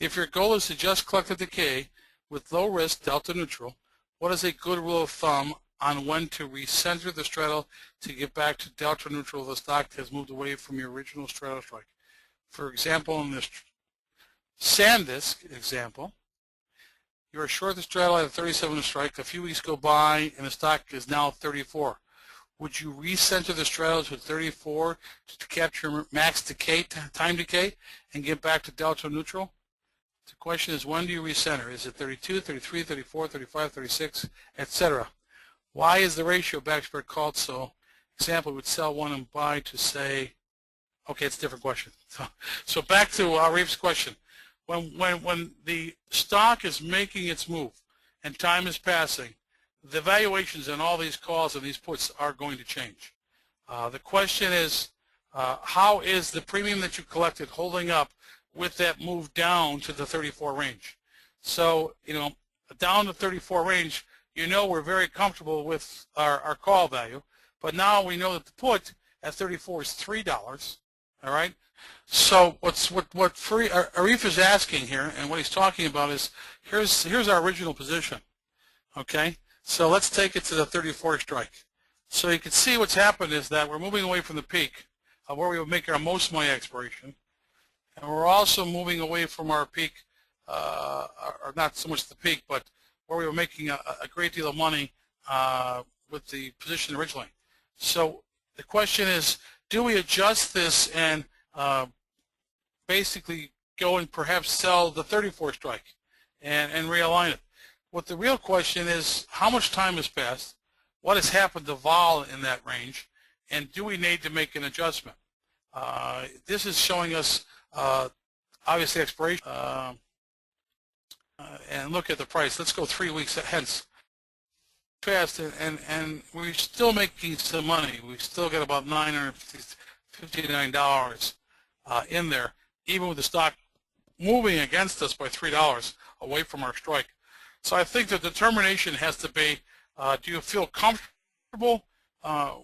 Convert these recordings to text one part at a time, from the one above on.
If your goal is to just collect a decay with low risk, delta neutral, what is a good rule of thumb on when to recenter the straddle to get back to delta neutral if the stock has moved away from your original straddle strike? For example, in this SanDisk example, you are short the straddle at a 37 strike. A few weeks go by and the stock is now 34. Would you recenter the straddle to 34 to capture max decay, time decay, and get back to delta neutral? The question is, when do you recenter? Is it 32, 33, 34, 35, 36, etc.? Why is the ratio back spread called so? Example, would sell one and buy to say, okay, it's a different question. So back to Reef's question. When the stock is making its move and time is passing, the valuations in all these calls and these puts are going to change. The question is, how is the premium that you collected holding up with that move down to the 34 range? So, down to 34 range, we're very comfortable with our call value, but now we know that the put at 34 is $3. All right. So what Arif is asking here, and what he's talking about is, here's our original position. Okay. So let's take it to the 34 strike. So you can see what's happened is that we're moving away from the peak of where we would make our most money expiration, and we're also moving away from our peak, or not so much the peak, but where we were making a great deal of money with the position originally. So the question is, do we adjust this and basically go and perhaps sell the 34 strike and realign it? What the real question is, how much time has passed, what has happened to vol in that range, and do we need to make an adjustment? This is showing us obviously expiration, and look at the price. Let's go 3 weeks hence. Fast, and we're still making some money. We've still got about $959 in there, even with the stock moving against us by $3 away from our strike. So I think the determination has to be, do you feel comfortable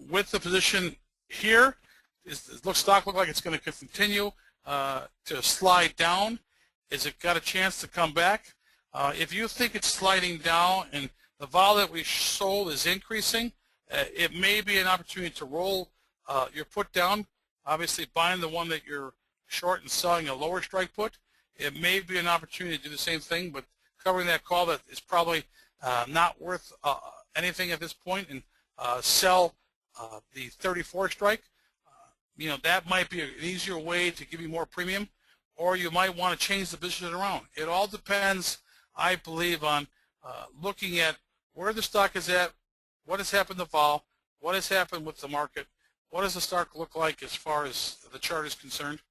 with the position here? Does the stock look like it's going to continue to slide down? Has it got a chance to come back? If you think it's sliding down and the vol that we sold is increasing, it may be an opportunity to roll your put down, obviously buying the one that you're short and selling a lower strike put. It may be an opportunity to do the same thing, but covering that call that is probably not worth anything at this point, and sell the 34 strike. That might be an easier way to give you more premium, or you might want to change the position around. It all depends, I believe, on looking at where the stock is at, what has happened to vol, what has happened with the market, what does the stock look like as far as the chart is concerned,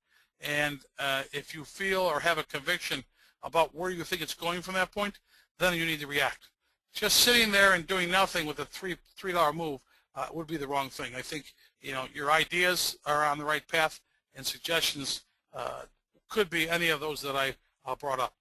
and if you feel or have a conviction about where you think it's going from that point, then you need to react. Just sitting there and doing nothing with a $3 move would be the wrong thing. I think your ideas are on the right path, and suggestions could be any of those that I brought up.